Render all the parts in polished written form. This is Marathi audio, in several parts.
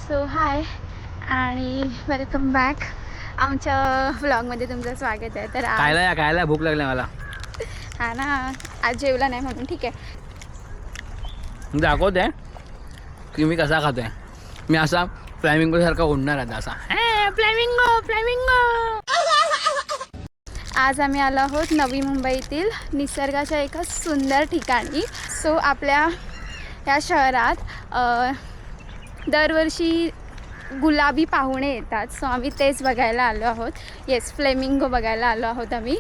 सो हाय आणि वेलकम बॅक आमच्या व्लॉगमध्ये तुमचं स्वागत आहे. तर खायला भूक लागली मला. हा ना, आज जेवला नाही म्हणून ठीक आहे. दाखवते की मी कसा खातोय. मी असा फ्लॅमिंगो सारखा उडणार आता असा फ्लॅमिंगो फ्लॅमिंगो. आज आम्ही आलो आहोत नवी मुंबईतील निसर्गाच्या एका सुंदर ठिकाणी. सो आपल्या या शहरात दरवर्षी गुलाबी पाहुणे येतात. सो आम्ही तेच बघायला आलो आहोत. येस, फ्लेमिंगो बघायला आलो आहोत आम्ही.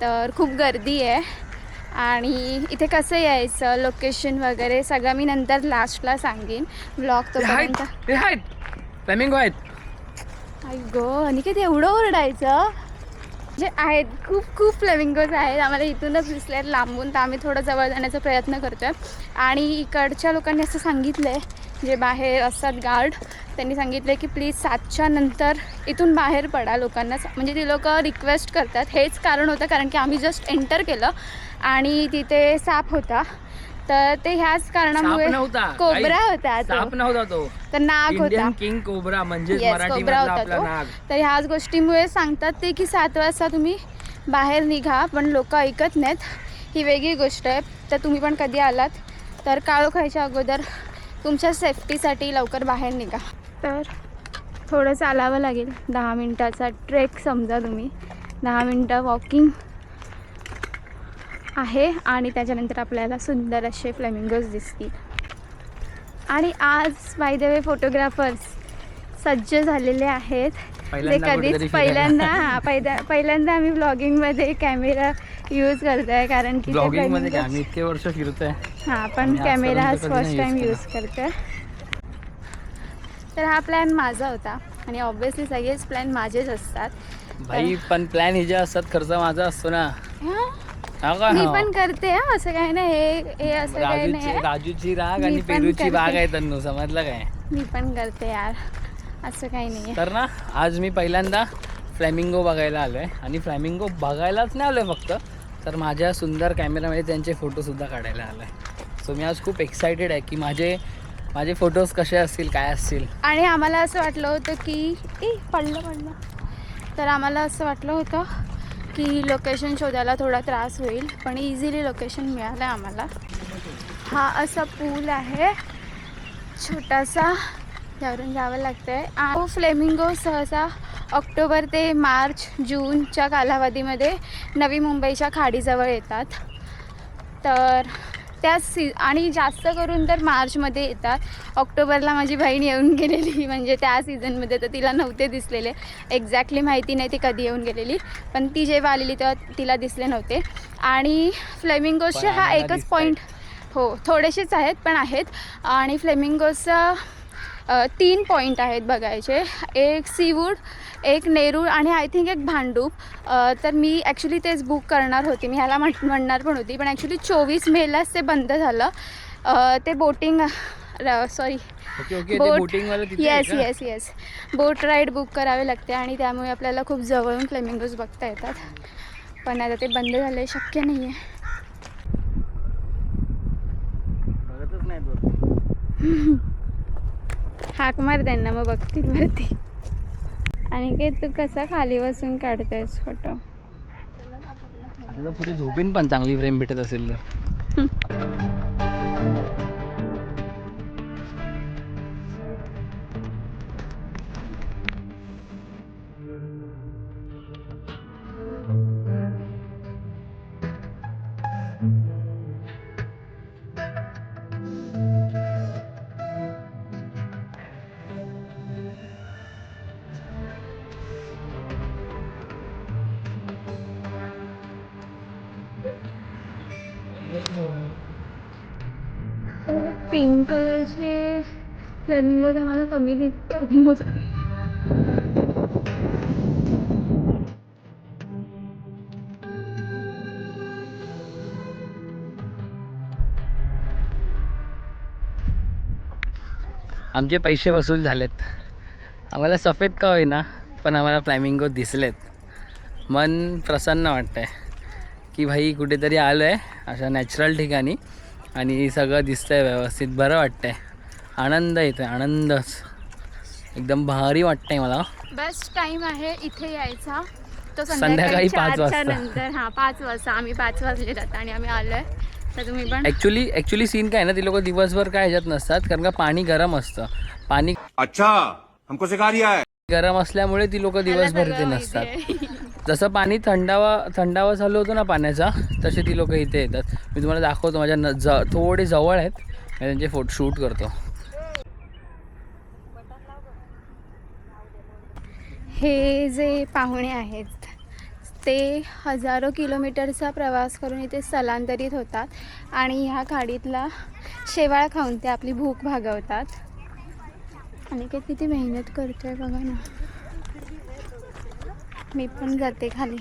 तर खूप गर्दी आहे आणि इथे कसं यायचं, लोकेशन वगैरे सगळं मी नंतर लास्टला सांगेन. ब्लॉग तोपर्यंत. फ्लॅमिंगो आहेत. आई गो, आणि किती एवढं ओरडायचं. जे आहेत खूप फ्लेमिंगोज आहेत. आम्हाला इथूनच दिसले आहेत लांबून, तर आम्ही थोडं जवळ जाण्याचा प्रयत्न करतो आहे. आणि इकडच्या लोकांनी असं सांगितलं आहे, जे बाहेर असतात गार्ड, त्यांनी सांगितलं की प्लीज 7च्या नंतर इथून बाहेर पडा लोकांना. म्हणजे ती लोक रिक्वेस्ट करतात. हेच कारण होतं, कारण की आम्ही जस्ट एंटर केलं आणि तिथे साप होता. तर ते ह्याच कारणामुळे कोबरा होता तो तर नाग होता. किंग कोबरा म्हणजे कोबरा होता तो. तर ह्याच गोष्टीमुळे सांगतात ते की 7 वाजता तुम्ही बाहेर निघा, पण लोक ऐकत नाहीत. ही वेगळी गोष्ट आहे. तर तुम्ही पण कधी आलात तर काळो खायच्या अगोदर तुमच्या सेफ्टीसाठी लवकर बाहेर निघा. तर थोडं चालावं लागेल. 10 मिनटाचा ट्रेक समजा तुम्ही. 10 मिनटं वॉकिंग आहे आणि त्याच्यानंतर आपल्याला सुंदर असे फ्लेमिंगोज दिसतील. आणि आज बाय द वे फोटोग्राफर्स सज्ज झालेले आहेत. ते कधीच पहिल्यांदा आम्ही ब्लॉगिंगमध्ये कॅमेरा यूज करतो आहे, कारण की आम्ही इतके वर्ष फिरतोय. हां, पण कॅमेरा हा फर्स्ट टाईम यूज करतो. तर हा प्लॅन माझा होता आणि ऑब्व्हियसली सगळेच प्लॅन माझेच असतात भाई. पण प्लॅन हे जे असतात खर्च माझा असतो ना. मी पण करते असं काही नाही. हे असं काही नाही. राजूची राग आणि पेरूची बाग आहे तन्नू, समजलं काय. मी पण करते यार, असं काही नाही. तर ना, आज मी पहिल्यांदा फ्लॅमिंगो बघायला आलो आहे. आणि फ्लॅमिंगो बघायलाच नाही आलो आहे फक्त, तर माझ्या सुंदर कॅमेरामध्ये त्यांचे फोटोसुद्धा काढायला आलो आहे. सो मी आज खूप एक्सायटेड आहे की माझे फोटोज कसे असतील, काय असतील. आणि आम्हाला असं वाटलं होतं की पडलं तर आम्हाला असं वाटलं होतं की लोकेशन शोधायला थोडा त्रास होईल, पण इझिली लोकेशन मिळालं आम्हाला. हा असा पूल आहे छोटासा, त्यावरून जावं लागतं आहे. फ्लेमिंगो सहसा ऑक्टोबर ते मार्च जूनच्या कालावधीमध्ये नवी मुंबईच्या खाडीजवळ येतात. तर आणि जास्त करून तर मार्चमध्ये येतात. ऑक्टोबरला माझी बहीण येऊन गेलेली, म्हणजे त्या सीझनमध्ये, तर तिला नव्हते दिसलेले. एक्झॅक्टली माहिती नाही ती कधी येऊन गेलेली, पण ती जेव्हा आलेली तेव्हा तिला दिसले नव्हते. आणि फ्लेमिंगोजचे हा एकच पॉईंट, हो थोडेसेच आहेत पण आहेत. आणि फ्लेमिंगोजचा 3 पॉईंट आहेत बघायचे. एक सीवूड, एक नेरूळ आणि आय थिंक एक भांडूप. तर मी ॲक्च्युली तेच बुक करणार होती. मी ह्याला म्हणणार पण होती, पण ॲक्च्युली 24 मेलाच ते बंद झालं. ते बोटिंग येस बोट राईड बुक करावे लागते आणि त्यामुळे आपल्याला खूप जवळून फ्लेमिंगोज बघता येतात. पण आता ते बंद झाले, शक्य नाही आहे. हाक मार त्यांना, मग बघतील वरती. आणि काय तू कसा खाली बसून काढतोयस फोटो? पुढे झोपीन पण चांगली फ्रेम भेटत असेल तर. पिंक कलरचे फ्लेमिंगो मला कमी दिसतात. आमचे पैसे वसूल झालेत. आम्हाला सफेद का होईना, पण आम्हाला फ्लॅमिंगो दिसलेत. मन प्रसन्न वाटतं आहे की भाई कुठेतरी आलो आहे अशा नॅचरल ठिकाणी आणि सगळं दिसतं आहे व्यवस्थित. बरं वाटतं आहे, आनंद येतो आहे, आनंदच. एकदम भारी वाटतंय मला. बेस्ट टाइम आहे इथे यायचा तो संध्याकाळी 5 वाजता. नंतर. हां 5 वाजता. आम्ही 5 वाजले जातात आणि आम्ही आलोय. तर तुम्ही पण ॲक्च्युली सीन काय ना, ती लोक दिवसभर काय ह्याच्यात नसतात कारण का पाणी गरम असतं. पाणी अच्छा हमको सिखा रिया है. गरम असल्यामुळे ती लोक दिवसभर इथे नसतात. जसं पाणी थंडावा चालू होतो ना पाण्याचा, तसे ती लोक इथे येतात. मी तुम्हाला दाखवतो, माझ्या थोडे जवळ आहेत, मी त्यांचे फोटो शूट करतो. हे जे पाहुणे आहेत ते हजारो किलोमीटरचा प्रवास करून इथे स्थलांतरित होतात आणि ह्या खाडीतला शेवाळ खाऊन ते आपली भूक भागवतात. आणि ते किती मेहनत करतोय बघा ना. मी पण जाते खाली.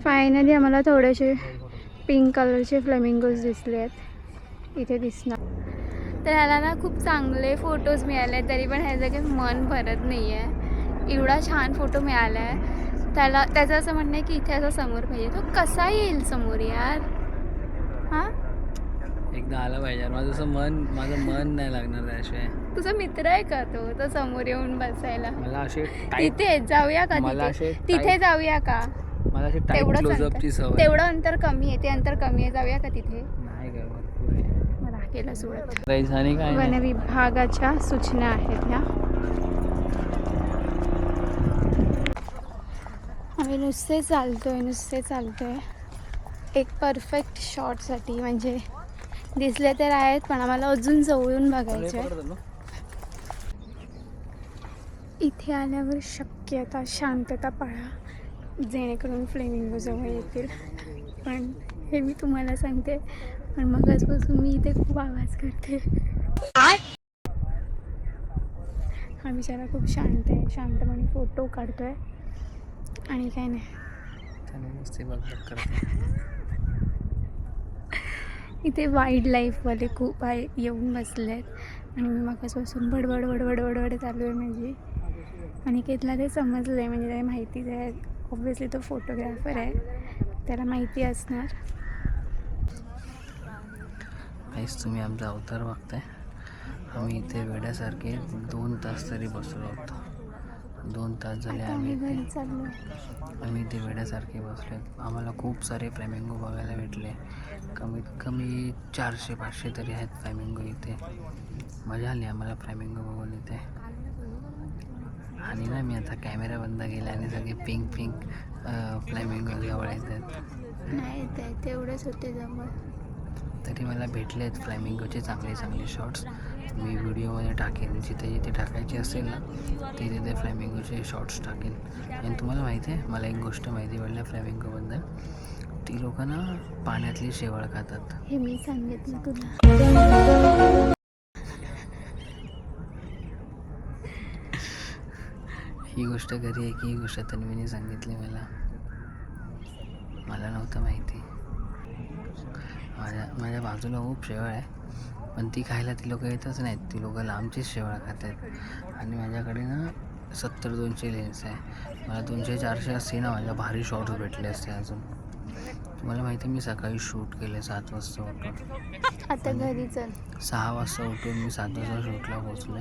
फायनली आम्हाला थोडेसे पिंक कलरचे फ्लेमिंगोज दिसले आहेत इथे दिसणार. तर ह्याला ना खूप चांगले फोटोज मिळाले, तरी पण ह्याचं काही मन भरत नाही आहे. एवढा छान फोटो मिळाला आहे त्याचं असं म्हणणं आहे की इथे असं समोर पाहिजे. तो कसा येईल समोर यार? हां एकदा आला पाहिजे. माझं मन नाही लागणार त्याशिवाय. तुझा मित्र आहे का तो समोर येऊन बसायला? मला असे तिथे जाऊया का? तिथे जाऊया का? मला अशी टाईट क्लोजअपची सवय. तेवढं अंतर कमी आहे, ते अंतर कमी आहे, जाऊया का तिथे? नाही काय भरपूर आहे. मला केलं सोडत. आणि काय वन विभागाच्या सूचना आहेत ह्या. आम्ही नुसते चालतोय एक परफेक्ट शॉटसाठी. म्हणजे दिसले तर आहेत पण आम्हाला अजून जवळून बघायचे आहे. इथे आल्यावर शक्यता शांतता पाळा, जेणेकरून फ्लेमिंगो जवळ येतील. पण हे मी तुम्हाला सांगते, पण मगाचपासून मी इथे खूप आवाज करते. हा बिचारा खूप शांत आहे, शांतपणे फोटो काढतोय आणि काय नाही. इथे वाईल्ड लाईफवाले खूप येऊन बसले आहेत आणि मी मगाचपासून बडबड चालू आहे माझी. आणि केतला ते समजलं आहे, म्हणजे त्याला माहितीच आहे. ऑब्व्हियसली तो फोटोग्राफर आहे, त्याला माहिती असणार. काहीच तुम्ही आमचा अवतार बघताय. आम्ही इथे वेड्यासारखे 2 तास तरी बसलो होतो. 2 तास झाले आम्ही इथे वेड्यासारखे बसले. आम्हाला खूप सारे फ्लॅमिंगो बघायला भेटले. कमीत कमी 400-500 तरी आहेत फ्लॅमिंगो इथे. मजा आली आम्हाला फ्लॅमिंगो बघून इथे. आणि ना मी आता कॅमेरा बंद केला आणि सगळे पिंक फ्लॅमिंगो जवळ येतात. नाही येत तेवढेच होते जवळ. तरी मला भेटले आहेत फ्लॅमिंगोचे चांगले शॉट्स. मी व्हिडिओमध्ये टाकेन, जिथे टाकायचे असेल ना तिथे फ्लॅमिंगोचे शॉट्स टाकेन. आणि तुम्हाला माहिती आहे, मला एक गोष्ट माहिती पडल्या फ्लॅमिंगोबद्दल. ती लोक ना पाण्यातली शेवाळ खातात. हे मी सांगितलं तुला. ही गोष्ट घरी आहे की ही गोष्ट तन्वीने सांगितली मला नव्हतं माहिती. माझ्या बाजूला खूप शेवाळ आहे, पण ती खायला ती लोक येतच नाहीत. ती लोक लांबचीच शेवाळ खातात. आणि माझ्याकडे ना 70-200 लेन्स आहे. मला 200-400 असते ना, माझ्या भारी शॉट्स भेटले असते अजून. तुम्हाला माहिती आहे, मी सकाळी शूट केले 7 वाजता उठून. आता घरी चल. 6 वाजता उठून मी 7 वाजता शूटला पोचलो.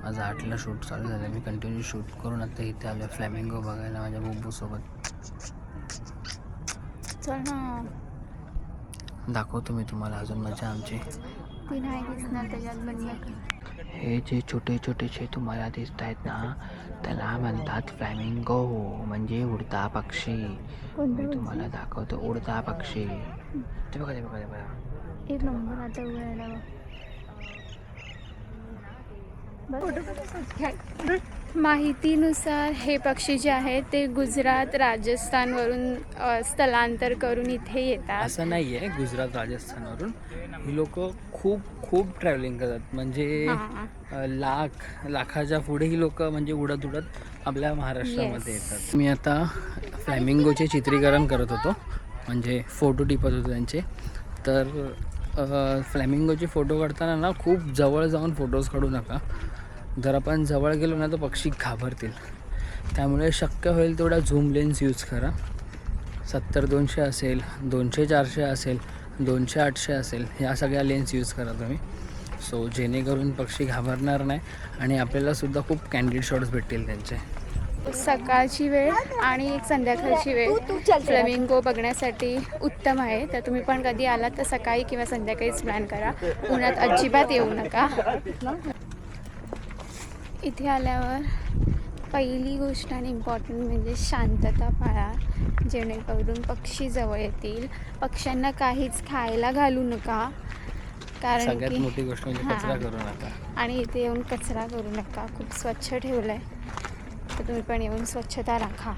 माझं 8ला शूट चालू झालं. मी कंटिन्यू शूट करून आता इथे आलो फ्लॅमिंगो बघायला माझ्या बुब्बूसोबत. चल ना, दाखवतो मी तुम्हाला अजून मजा आमची. ती नाही दिसणार त्याच्यात बंद कर. हे जे छोटे तुम्हाला दिसत आहेत ना, त्याला म्हणतात फ्लॅमिंगो, म्हणजे उडता पक्षी. मी तुम्हाला दाखवतो उडता पक्षी. ते बघा. एक नंबर आता उघडायला माहितीनुसार हे पक्षी जे आहेत ते गुजरात राजस्थानवरून स्थलांतर करून इथे येतात. असं नाही आहे, गुजरात राजस्थानवरून ही लोक खूप ट्रॅव्हलिंग करतात. म्हणजे लाखाच्या पुढे ही लोक म्हणजे उडत आपल्या महाराष्ट्रामध्ये येतात. मी आता फ्लॅमिंगोचे चित्रीकरण करत होतो, म्हणजे फोटो टिपत होतो त्यांचे. तर फ्लॅमिंगोचे फोटो काढताना ना खूप जवळ जाऊन फोटोज काढू नका. जर आपण जवळ गेलो ना तर पक्षी घाबरतील. त्यामुळे शक्य होईल तेवढा झूम लेन्स यूज करा. 70-200 असेल, 200-400 असेल, 200-800 असेल. ह्या सगळ्या लेन्स यूज करा तुम्ही. सो जेणेकरून पक्षी घाबरणार नाही आणि आपल्यालासुद्धा खूप कॅन्डिड शॉट्स भेटतील त्यांचे. सकाळची वेळ आणि एक संध्याकाळची वेळ फ्लेमिंगो बघण्यासाठी उत्तम आहे. तर तुम्ही पण कधी आलात तर सकाळी किंवा संध्याकाळीच प्लॅन करा. उन्हात अजिबात येऊ नका. इथे आल्यावर पहिली गोष्ट आणि इम्पॉर्टंट म्हणजे शांतता पाळा, जेणेकरून पक्षी जवळ येतील. पक्ष्यांना काहीच खायला घालू नका, कारण सगळ्यात की मोठी गोष्ट म्हणजे कचरा करू नका. आणि इथे येऊन कचरा करू नका. खूप स्वच्छ ठेवलं आहे, तर तुम्ही पण येऊन स्वच्छता राखा.